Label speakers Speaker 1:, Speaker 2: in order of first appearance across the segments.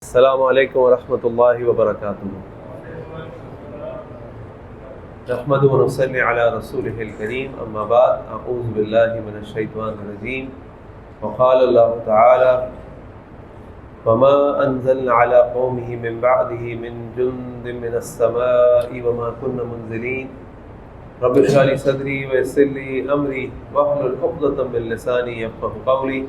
Speaker 1: السلام علیکم ورحمۃ اللہ وبرکاتہ۔ نحمده ونصلی علی رسولہ الکریم، اما بعد، اعوذ باللہ من الشیطان الرجیم۔ وقال اللہ تعالی: وما انزلنا علی قومہ من بعدہ من جند من السماء وما كنا منزلین رب اشرح لی صدری ویسر لی امری واحلل عقدۃ من لسانی یفقہوا قولی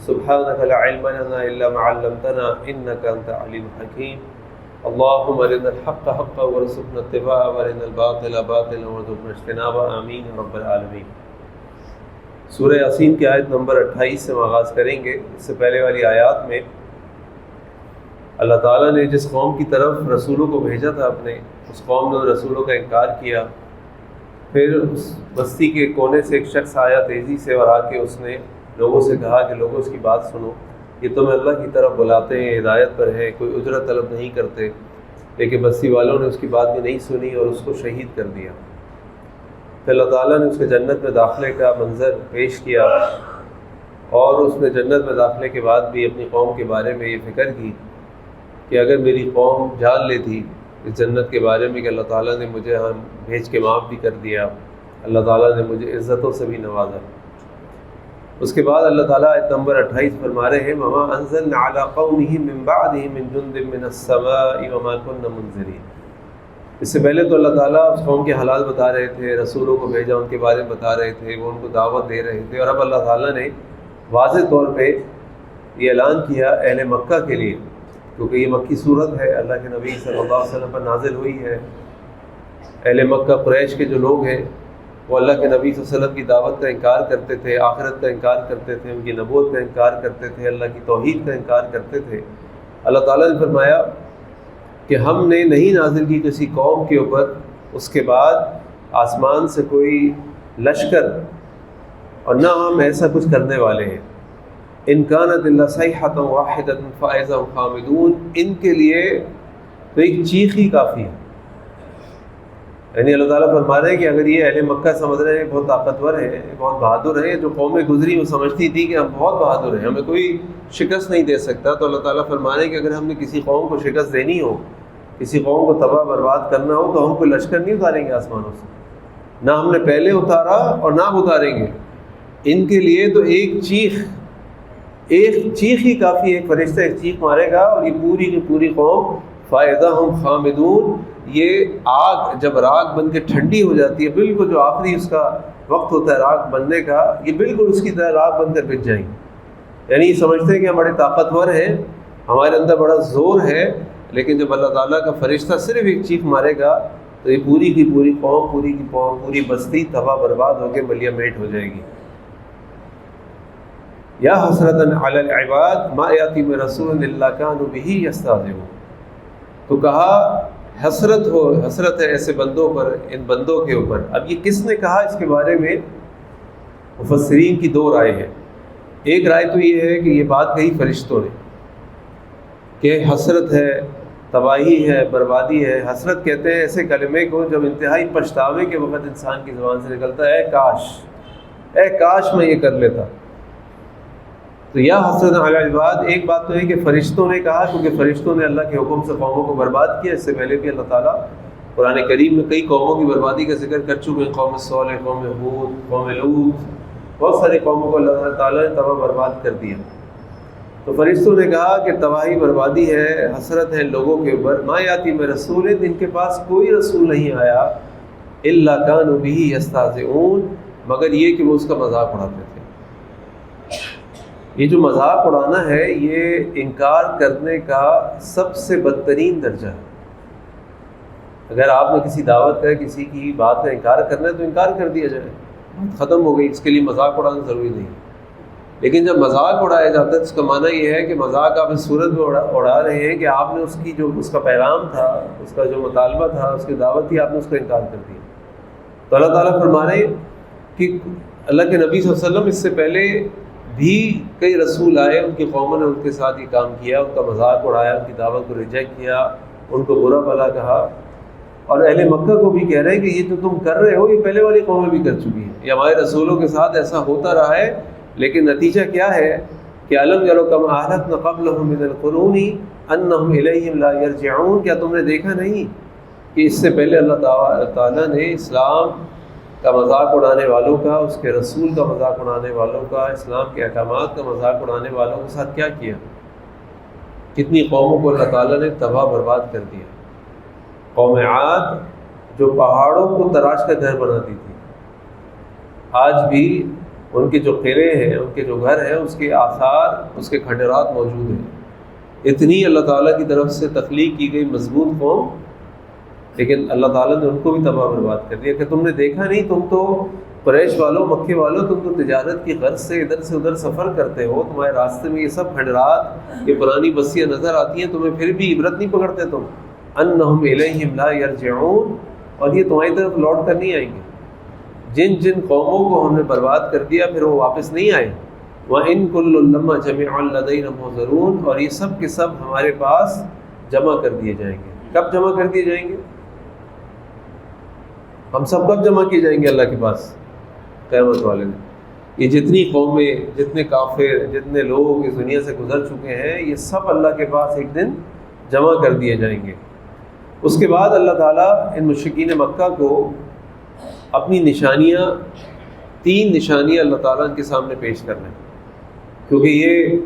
Speaker 1: سبحانک لا علم لنا الا ما علمتنا انک انت العلیم الحکیم۔ اللهم ارنا الحق حقا وارزقنا اتباعه وارنا الباطل باطلا وارزقنا اجتنابه، آمین رب العالمین۔ سورہ یاسین کی آیت نمبر 28 سے آغاز کریں گے۔ اس سے پہلے والی آیات میں اللہ تعالیٰ نے جس قوم کی طرف رسولوں کو بھیجا تھا اپنے، اس قوم نے رسولوں کا انکار کیا۔ پھر اس بستی کے کونے سے ایک شخص آیا تیزی سے اور آ کے اس نے لوگوں سے کہا کہ لوگوں اس کی بات سنو، یہ تمہیں اللہ کی طرف بلاتے ہیں، ہدایت پر ہے، کوئی اجرت طلب نہیں کرتے۔ لیکن بستی والوں نے اس کی بات بھی نہیں سنی اور اس کو شہید کر دیا۔ پھر اللہ تعالیٰ نے اس کے جنت میں داخلے کا منظر پیش کیا، اور اس نے جنت میں داخلے کے بعد بھی اپنی قوم کے بارے میں یہ فکر کی کہ اگر میری قوم جان لیتی اس جنت کے بارے میں کہ اللہ تعالیٰ نے مجھے ہم بھیج کے معاف بھی کر دیا، اللہ تعالیٰ نے مجھے عزتوں سے بھی نوازا۔ اس کے بعد اللہ تعالیٰ آیت نمبر 28 فرما رہے ہیں: وما انزلنا علی قومہ من بعدہ من جند من السماء وما كنا منزلین۔ اس سے پہلے تو اللہ تعالیٰ اس قوم کے حالات بتا رہے تھے، رسولوں کو بھیجا ان کے بارے میں بتا رہے تھے، وہ ان کو دعوت دے رہے تھے، اور اب اللہ تعالیٰ نے واضح طور پہ یہ اعلان کیا اہل مکہ کے لیے، کیونکہ یہ مکی صورت ہے، اللہ کے نبی صلی اللہ علیہ وسلم پر نازل ہوئی ہے۔ اہل مکہ قریش کے جو لوگ ہیں وہ اللہ کے نبی صلی اللہ علیہ وسلم کی دعوت کا انکار کرتے تھے، آخرت کا انکار کرتے تھے، ان کی نبوت کا انکار کرتے تھے، اللہ کی توحید کا انکار کرتے تھے۔ اللہ تعالیٰ نے فرمایا کہ ہم نے نہیں نازل کی کسی قوم کے اوپر اس کے بعد آسمان سے کوئی لشکر، اور نہ ہم ایسا کچھ کرنے والے ہیں۔ ان کانت الا صیحۃ واحدۃ فاذا هم خامدون، ان کے لیے تو ایک چیخ ہی کافی ہے۔ یعنی اللہ تعالیٰ فرما رہے ہیں کہ اگر یہ اہل مکہ سمجھ رہے ہیں بہت طاقتور ہیں، بہت بہادر ہیں، جو قومیں گزری وہ سمجھتی تھی کہ ہم بہت بہادر ہیں، ہمیں کوئی شکست نہیں دے سکتا، تو اللہ تعالیٰ فرما رہے ہیں کہ اگر ہم نے کسی قوم کو شکست دینی ہو، کسی قوم کو تباہ برباد کرنا ہو، تو ہم کوئی لشکر نہیں اتاریں گے آسمانوں سے، نہ ہم نے پہلے اتارا اور نہ اتاریں گے۔ ان کے لیے تو ایک چیخ ہی کافی، ایک فرشتہ ایک چیخ مارے گا اور یہ پوری کی پوری قوم فائدہ ہم خامدون، یہ آگ جب راگ بن کے ٹھنڈی ہو جاتی ہے، بالکل جو آخری اس کا وقت ہوتا ہے راگ بننے کا، یہ بالکل اس کی طرح راگ بن کر بچ جائیں گے۔ یعنی یہ سمجھتے ہیں کہ ہم بڑے طاقتور ہیں، ہمارے اندر بڑا زور ہے، لیکن جب اللہ تعالیٰ کا فرشتہ صرف ایک چیخ مارے گا تو یہ پوری کی پوری قوم، پوری بستی تباہ برباد ہو کے ملیہ میٹ ہو جائے گی۔ یا حسرتاً علی العباد ما یاتی من رسول الا کانوا بہ یستہزئون، تو کہا حسرت ہے ایسے بندوں پر، ان بندوں کے اوپر۔ اب یہ کس نے کہا، اس کے بارے میں مفسرین کی دو رائے ہیں۔ ایک رائے تو یہ ہے کہ یہ بات کہی فرشتوں نے کہ حسرت ہے، تباہی ہے، بربادی ہے۔ حسرت کہتے ہیں ایسے کلمے کو جب انتہائی پچھتاوے کے وقت انسان کی زبان سے نکلتا ہے، اے کاش میں یہ کر لیتا۔ تو یا حسرت علی العباد، ایک بات تو ہے کہ فرشتوں نے کہا، کیونکہ فرشتوں نے اللہ کے حکم سے قوموں کو برباد کیا۔ اس سے پہلے بھی اللہ تعالیٰ قرآن کریم میں کئی قوموں کی بربادی کا ذکر کر چکے ہیں، قوم صالح، قوم ہود، قوم لوط، بہت ساری قوموں کو اللہ تعالیٰ نے تباہ برباد کر دیا۔ تو فرشتوں نے کہا کہ تباہی بربادی ہے، حسرت ہے لوگوں کے اوپر، ما یاتی من رسول، ان کے پاس کوئی رسول نہیں آیا، الا کانوا بہ یستہزئون، مگر یہ کہ وہ اس کا مذاق اڑاتے تھے۔ یہ جو مذاق اڑانا ہے یہ انکار کرنے کا سب سے بدترین درجہ ہے۔ اگر آپ نے کسی دعوت کا، کسی کی بات کا انکار کرنا ہے تو انکار کر دیا جائے، ختم ہو گئی، اس کے لیے مذاق اڑانا ضروری نہیں۔ لیکن جب مذاق اڑایا جاتا ہے تو اس کا معنی یہ ہے کہ مذاق آپ اس صورت میں اڑا رہے ہیں کہ آپ نے اس کی جو اس کا پیغام تھا، اس کا جو مطالبہ تھا، اس کی دعوت تھی، آپ نے اس کا انکار کر دیا۔ تو اللہ تعالیٰ فرما رہے ہیں کہ اللہ کے نبی صلی اللہ علیہ وسلم اس سے پہلے بھی کئی رسول آئے، ان کی قوموں نے ان کے ساتھ یہ کام کیا، ان کا مذاق اڑایا، ان کی دعوت کو ریجیکٹ کیا، ان کو برا بھلا کہا۔ اور اہل مکہ کو بھی کہہ رہے ہیں کہ یہ تو تم کر رہے ہو، یہ پہلے والی قومیں بھی کر چکی ہیں، یہ ہمارے رسولوں کے ساتھ ایسا ہوتا رہا ہے، لیکن نتیجہ کیا ہے کہ الم یروا کما اہلکنا قبلہم من القرون انہم الیہم لا یرجعون، کیا تم نے دیکھا نہیں کہ اس سے پہلے اللہ تعالیٰ نے اسلام کا مذاق اڑانے والوں کا، اس کے رسول کا مذاق اڑانے والوں کا، اسلام کے احکامات کا مذاق اڑانے والوں کے ساتھ کیا کیا؟ کتنی قوموں کو اللہ تعالیٰ نے تباہ برباد کر دیا۔ قوم عاد جو پہاڑوں کو تراش کا گھر بناتی تھی، آج بھی ان کے جو قلعے ہیں، ان کے جو گھر ہیں، اس کے آثار، اس کے کھنڈرات موجود ہیں۔ اتنی اللہ تعالیٰ کی طرف سے تخلیق کی گئی مضبوط قوم، لیکن اللہ تعالیٰ نے ان کو بھی تباہ برباد کر دیا کہ تم نے دیکھا نہیں، تم تو قریش والوں، مکے والوں، تم تو تجارت کی غرض سے ادھر سے ادھر سفر کرتے ہو، تمہارے راستے میں یہ سب کھنڈرات، یہ پرانی بستیاں نظر آتی ہیں، تمہیں پھر بھی عبرت نہیں پکڑتے تم؟ انہم الیہم لا یرجعون، اور یہ تمہاری طرف لوٹ کر نہیں آئیں گے۔ جن جن قوموں کو ہم نے برباد کر دیا پھر وہ واپس نہیں آئے۔ وَإِن كُلٌّ لَمَّا جَمِيعٌ لَدَيْنَا مُحْضَرُونَ، اور یہ سب کے سب ہمارے پاس جمع کر دیے جائیں گے۔ کب جمع کر دیے جائیں گے؟ ہم سب کب جمع کیے جائیں گے اللہ کے پاس؟ قیامت والے دن۔ یہ جتنی قومیں، جتنے کافر، جتنے لوگ اس دنیا سے گزر چکے ہیں، یہ سب اللہ کے پاس ایک دن جمع کر دیے جائیں گے۔ اس کے بعد اللہ تعالیٰ ان مشرکین مکہ کو اپنی نشانیاں، 3 نشانیاں اللہ تعالیٰ ان کے سامنے پیش کر رہے ہیں، کیونکہ یہ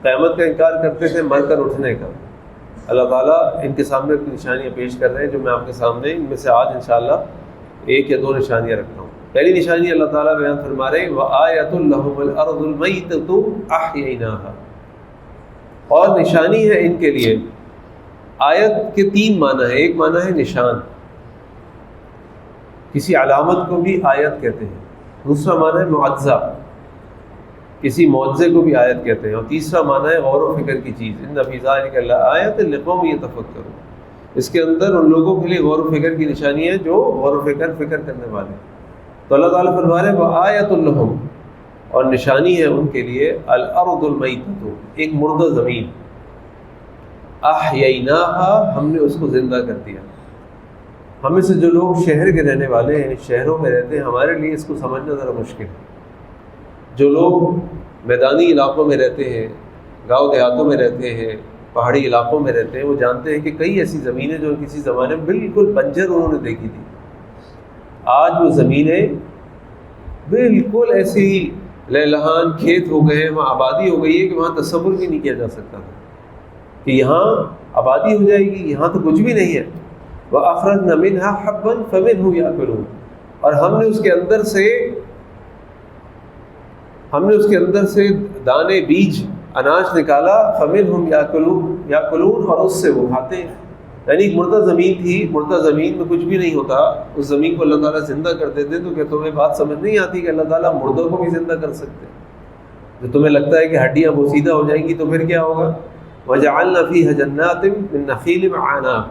Speaker 1: قیامت کا انکار کرتے تھے، مر کر اٹھنے کا۔ اللہ تعالیٰ ان کے سامنے اپنی نشانیاں پیش کر رہے ہیں، جو میں آپ کے سامنے ان میں سے آج انشاءاللہ 1 یا 2 نشانیاں رکھتا ہوں۔ پہلی نشانی اللہ تعالیٰ بیان فرما رہے ہیں وَآیَةٌ لَهُمُ الْأَرْضُ الْمَيْتَةُ أَحْيَيْنَاهَا، اور نشانی ہے ان کے لیے۔ آیت کے 3 معنی ہیں۔ ایک معنی ہے نشان، کسی علامت کو بھی آیت کہتے ہیں۔ دوسرا معنی ہے معجزہ، کسی معجزے کو بھی آیت کہتے ہیں۔ اور تیسرا معنی ہے غور و فکر کی چیز، ان فی ذلک لآیۃ لقوم یتفکرون، اس کے اندر ان لوگوں کے لیے غور و فکر کی نشانی ہے جو غور و فکر کرنے والے ہیں۔ تو اللہ تعالیٰ فرما رہے ہیں وآیۃ لہم، اور نشانی ہے ان کے لیے الارض المیتۃ، ایک مردہ زمین، احییناہا، ہم نے اس کو زندہ کر دیا۔ ہمیں سے جو لوگ شہر کے رہنے والے ہیں، شہروں میں رہتے ہیں، ہمارے لیے اس کو سمجھنا ذرا مشکل ہے۔ جو لوگ میدانی علاقوں میں رہتے ہیں، گاؤں دیہاتوں میں رہتے ہیں، پہاڑی علاقوں میں رہتے ہیں، وہ جانتے ہیں کہ کئی ایسی زمینیں جو کسی زمانے میں بالکل بنجر انہوں نے دیکھی تھی، آج وہ زمینیں بالکل ایسی لہلہان کھیت ہو گئے ہیں، وہاں آبادی ہو گئی ہے کہ وہاں تصور بھی نہیں کیا جا سکتا تھا کہ یہاں آبادی ہو جائے گی، یہاں تو کچھ بھی نہیں ہے۔ وَأَخْرَجْنَا مِنْهَا حَبًّا فَمِنْهُ يَأْكُلُونَ، اور ہم نے اس کے اندر سے دانے، بیج، اناج نکالا، فَمِنْهُمْ يَأْكُلُونَ، اور اس سے وہ کھاتے ہیں۔ یعنی ایک مردہ زمین تھی، مردہ زمین میں کچھ بھی نہیں ہوتا، اس زمین کو اللہ تعالیٰ زندہ کر دیتے۔ تو کہ تمہیں بات سمجھ نہیں آتی کہ اللہ تعالیٰ مردوں کو بھی زندہ کر سکتے ہیں؟ جو تمہیں لگتا ہے کہ ہڈیاں بوسیدہ ہو جائیں گی تو پھر کیا ہوگا؟ وَجَعَلْنَا فِيهَا جَنَّاتٍ مِّن نَخِيلٍ وَأَعْنَابٍ،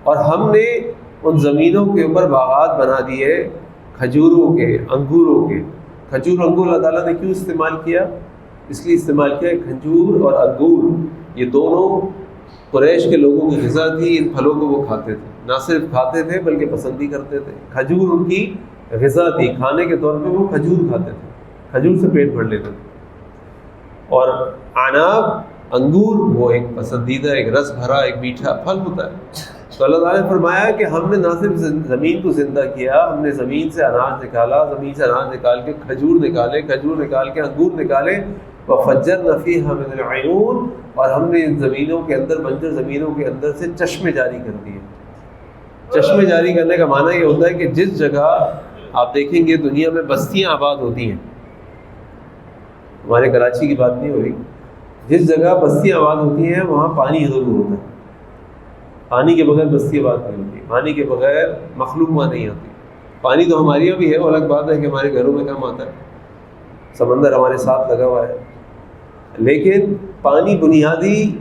Speaker 1: اور ہم نے ان زمینوں کے اوپر باغات بنا دیے کھجوروں کے، انگوروں کے۔ کھجور انگور اللہ تعالیٰ نے کیوں استعمال کیا؟ اس لیے استعمال کیا ہے کھجور اور انگور یہ دونوں قریش کے لوگوں کی غذا تھی، ان پھلوں کو وہ کھاتے تھے، نہ صرف کھاتے تھے بلکہ پسند بھی کرتے تھے۔ کھجور ان کی غذا تھی، کھانے کے طور پہ وہ کھجور کھاتے تھے، کھجور سے پیٹ بھر لیتے تھے۔ اور عناب، انگور، وہ ایک پسندیدہ، ایک رس بھرا، ایک میٹھا پھل ہوتا ہے۔ تو اللہ تعالیٰ نے فرمایا کہ ہم نے نہ صرف زمین کو زندہ کیا، ہم نے زمین سے اناج نکالا، زمین سے اناج نکال کے کھجور نکالے، کھجور نکال کے انگور نکالے، وَفَجَّرْنَا فِيهَا مِنَ الْعُيُونِ، اور ہم نے ان زمینوں کے اندر، بنجر زمینوں کے اندر سے چشمے جاری کر دیے۔ چشمے جاری کرنے کا معنی یہ ہوتا ہے کہ جس جگہ آپ دیکھیں گے دنیا میں بستیاں آباد ہوتی ہیں، ہمارے کراچی کی بات نہیں ہو رہی، جس جگہ بستیاں آباد ہوتی ہیں وہاں پانی ضرور ہوتا ہے۔ پانی کے بغیر بستی آباد نہیں ہوتی، پانی کے بغیر مخلوق وہاں نہیں آتی۔ پانی تو ہمارے یہاں بھی ہے، وہ الگ بات ہے کہ ہمارے گھروں میں کم آتا ہے، سمندر ہمارے ساتھ لگا ہوا ہے، لیکن پانی بنیادی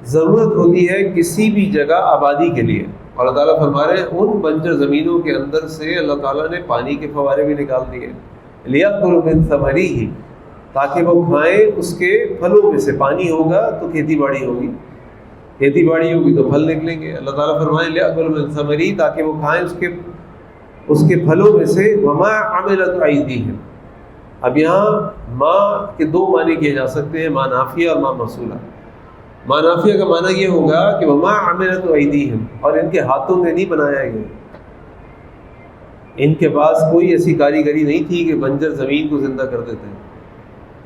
Speaker 1: ضرورت ہوتی ہے کسی بھی جگہ آبادی کے لیے۔ اور اللہ تعالیٰ فرما رہے ہیں ان بنجر زمینوں کے اندر سے اللہ تعالیٰ نے پانی کے فوارے بھی نکال دیے، لِيَأْكُلُوا مِن ثَمَرِهِ، تاکہ وہ کھائیں اس کے پھلوں میں سے۔ پانی ہوگا تو کھیتی باڑی ہوگی، کھیتی باڑی ہوگی تو پھل نکلیں گے۔ اللہ تعالیٰ فرمائے لِيَأْكُلُوا مِن ثَمَرِهِ، تاکہ وہ کھائیں اس کے پھلوں میں سے۔ وَمَا عَمِلَتْ أَيْدِيهِمْ، اب یہاں ماں کے 2 معنی کیے جا سکتے ہیں، ماں نافیہ اور ماں موصولہ۔ مانافیہ کا معنی یہ ہوگا کہ وما عملت ایدیہم، اور ان کے ہاتھوں نے نہیں بنایا یہ، ان کے پاس کوئی ایسی کاریگری نہیں تھی کہ بنجر زمین کو زندہ کر دیتے ہیں،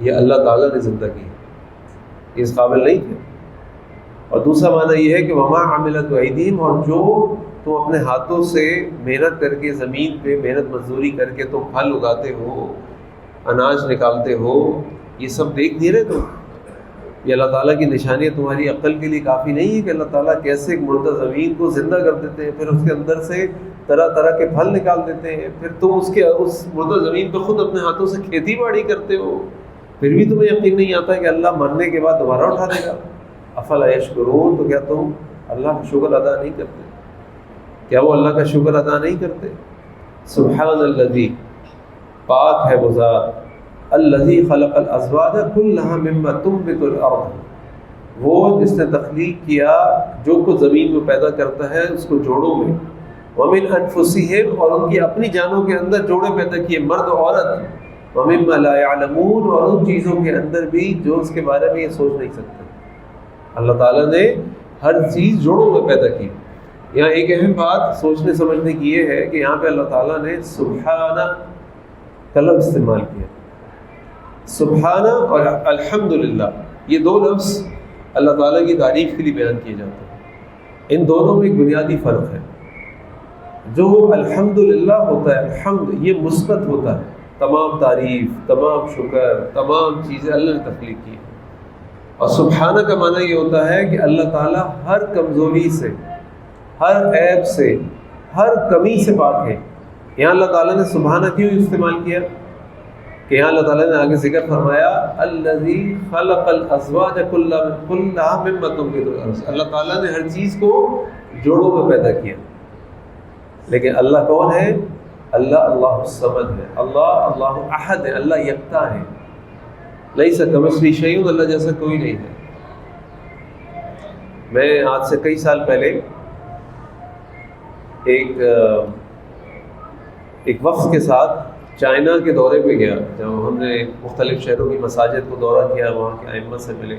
Speaker 1: یہ اللہ تعالیٰ نے زندہ کی، یہ اس قابل نہیں تھے۔ اور دوسرا معنی یہ ہے کہ وما عملت ایدیہم، اور جو تم اپنے ہاتھوں سے محنت کر کے زمین پہ محنت مزدوری کر کے تم پھل اگاتے ہو، اناج نکالتے ہو، یہ سب دیکھ نہیں رہے تم؟ یہ اللہ تعالیٰ کی نشانیاں تمہاری عقل کے لیے کافی نہیں ہے کہ اللہ تعالیٰ کیسے ایک مردہ زمین کو زندہ کر دیتے ہیں، پھر اس کے اندر سے طرح طرح کے پھل نکال دیتے ہیں، پھر تم اس مردہ زمین پہ خود اپنے ہاتھوں سے کھیتی باڑی کرتے ہو، پھر بھی تمہیں یقین نہیں آتا کہ اللہ مرنے کے بعد دوبارہ اٹھا دے گا۔ افلا یشکرون، تو کیا تم اللہ کا شکر ادا نہیں کرتے؟ کیا وہ اللہ کا شکر ادا نہیں کرتے؟ سبحان الذی، پاک ہے وہ ذات، الذی خلق الازواج کلھا مما تنبت الارض، وہ جس نے تخلیق کیا جو کچھ زمین میں پیدا کرتا ہے اس کو جوڑوں میں، ومن انفسہم، اور ان کی اپنی جانوں کے اندر جوڑے پیدا کیے، مرد و عورت، ومما لا یعلمون، اور ان چیزوں کے اندر بھی جو اس کے بارے میں یہ سوچ نہیں سکتے۔ اللہ تعالیٰ نے ہر چیز جوڑوں میں پیدا کی۔ یہاں ایک اہم بات سوچنے سمجھنے کی یہ ہے کہ یہاں پہ اللہ تعالیٰ نے سبحانہ کا لفظ استعمال کیا۔ سبحانہ اور الحمدللہ، یہ دو لفظ اللہ تعالیٰ کی تعریف کے لیے بیان کیے جاتے ہیں۔ ان دونوں میں ایک بنیادی فرق ہے۔ جو الحمدللہ ہوتا ہے، الحمد یہ مثبت ہوتا ہے، تمام تعریف، تمام شکر، تمام چیزیں اللہ نے تخلیق کی، اور سبحانہ کا معنی یہ ہوتا ہے کہ اللہ تعالیٰ ہر کمزوری سے، ہر عیب سے، ہر کمی سے پاک ہے۔ یہاں اللہ تعالیٰ نے سبحانہ کیوں استعمال کیا کہ یہاں اللہ تعالیٰ نے آگے ذکر فرمایا الذی خلق الازواج کلھا مما تنبت الارض، اللہ تعالیٰ نے ہر چیز کو جوڑوں میں پیدا کیا۔ لیکن اللہ کون ہے؟ اللہ اللہ الصمد ہے، اللہ احد ہے، اللہ یکتا ہے، لیس کمثلہ شیء، اللہ جیسا کوئی نہیں ہے۔ میں آج سے کئی سال پہلے ایک وفد کے ساتھ چائنا کے دورے پہ گیا، جب ہم نے مختلف شہروں کی مساجد کو دورہ کیا، وہاں کے ائمہ سے ملے،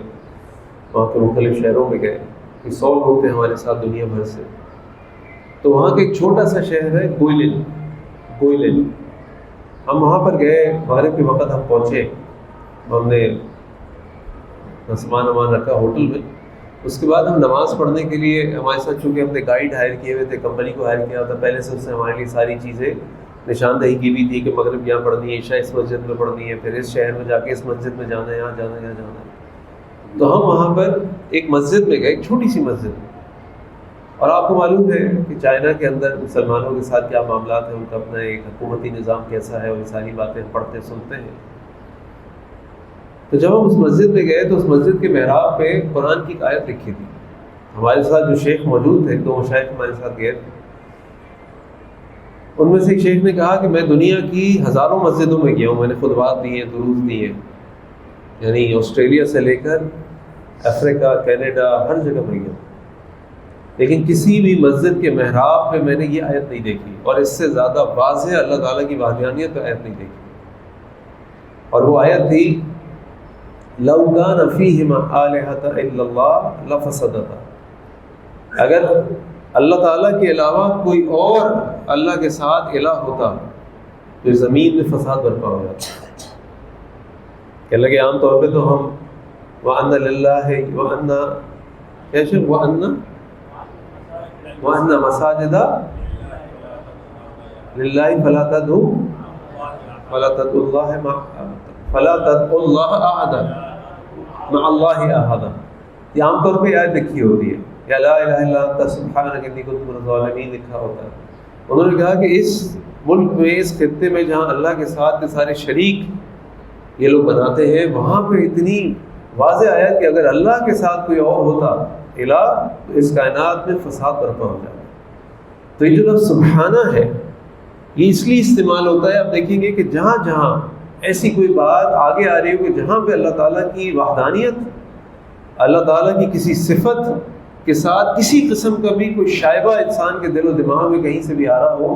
Speaker 1: وہاں کے مختلف شہروں میں گئے، 100 لوگ تھے ہمارے ساتھ دنیا بھر سے۔ تو وہاں کا ایک چھوٹا سا شہر ہے گوئلن، ہم وہاں پر گئے، مغرب کے وقت ہم پہنچے، ہم نے سامان رکھا ہوٹل میں، اس کے بعد ہم نماز پڑھنے کے لیے، ہمارے ساتھ چونکہ ہم نے گائیڈ ہائر کیے ہوئے تھے، کمپنی کو ہائر کیا تھا پہلے سے، اس نے ہمارے لیے ساری چیزیں نشاندہی کی بھی تھی کہ مغرب یہاں پڑھنی ہے، عشاء اس مسجد میں پڑھنی ہے، پھر اس شہر میں جا کے اس مسجد میں جانا ہے، یہاں جانا ہے، یہاں جانا ہے۔ تو ہم وہاں پر ایک مسجد میں گئے، ایک چھوٹی سی مسجد، اور آپ کو معلوم ہے کہ چائنا کے اندر مسلمانوں کے ساتھ کیا معاملات ہیں، ان کا اپنا ایک حکومتی نظام کیسا ہے، اور یہ ساری باتیں پڑھتے سنتے ہیں۔ تو جب ہم اس مسجد میں گئے تو اس مسجد کے محراب پہ قرآن کی ایک آیت لکھی تھی۔ ہمارے ساتھ جو شیخ موجود تھے، 2 مشائخ ہمارے ساتھ گئے تھے، ان میں سے ایک شیخ نے کہا کہ میں دنیا کی ہزاروں مسجدوں میں گیا ہوں، میں نے خطبات دی ہیں، دروس دی ہیں، یعنی آسٹریلیا سے لے کر افریقہ، کینیڈا، ہر جگہ میں گیا ہوں، لیکن کسی بھی مسجد کے محراب پہ میں نے یہ آیت نہیں دیکھی، اور اس سے زیادہ واضح اللہ تعالیٰ کی وحدانیت پہ آیت نہیں دیکھی۔ اور وہ آیت تھی لَوْ كَانَ فِيهِمَا آلِهَةٌ إِلَّا اللَّهُ لَفَسَدَتَا، اگر اللہ تعالیٰ کے علاوہ کوئی اور اللہ کے ساتھ الہ ہوتا تو زمین میں فساد برپا ہو جاتا۔ کہ لگے عام طور پہ تو ہم وَأَنَّ لِلَّهِ وَأَنَّ مَسَاجِدَ لِلَّهِ فَلَا تَدْعُوا اللَّهَ أَحَدًا مَعَ اللَّهِ أَحَدًا، یہ عام طور پہ آیت لکھی ہوتی ہے، یا لا الہ الا انت سبحانک انی کنت من الظالمین لکھا ہوتا ہے۔ انہوں نے کہا کہ اس ملک میں، اس خطے میں جہاں اللہ کے ساتھ کے سارے شریک یہ لوگ بناتے ہیں، وہاں پہ اتنی واضح آیت کہ اگر اللہ کے ساتھ کوئی اور ہوتا الہ تو اس کائنات میں فساد برپا ہو جاتا۔ تو یہ جو لفظ سبحانہ ہے یہ اس لیے استعمال ہوتا ہے، آپ دیکھیں گے کہ جہاں جہاں ایسی کوئی بات آگے آ رہی ہو کہ جہاں پہ اللہ تعالیٰ کی وحدانیت، اللہ تعالیٰ کی کسی صفت کے ساتھ کسی قسم کا بھی کوئی شائبہ انسان کے دل و دماغ میں کہیں سے بھی آ رہا ہو،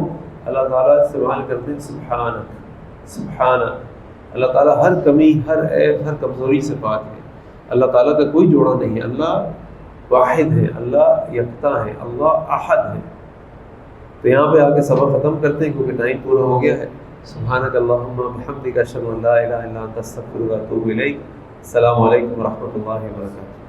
Speaker 1: اللہ تعالیٰ استعمال کرتے ہیں سبحانہ۔ اللہ تعالیٰ ہر کمی، ہر عیب، ہر کمزوری سے پاک ہے۔ اللہ تعالیٰ کا کوئی جوڑا نہیں ہے، اللہ واحد ہے، اللہ یکتا ہے، اللہ احد ہے۔ تو یہاں پہ آ کے سبق ختم کرتے ہیں کیونکہ ٹائم پورا ہو گیا ہے۔ سبحانک اللہم بحمدک اشہد ان لا الہ الا انت استغفرک و اتوب الیک۔ السلام علیکم ورحمۃ اللہ وبرکاتہ۔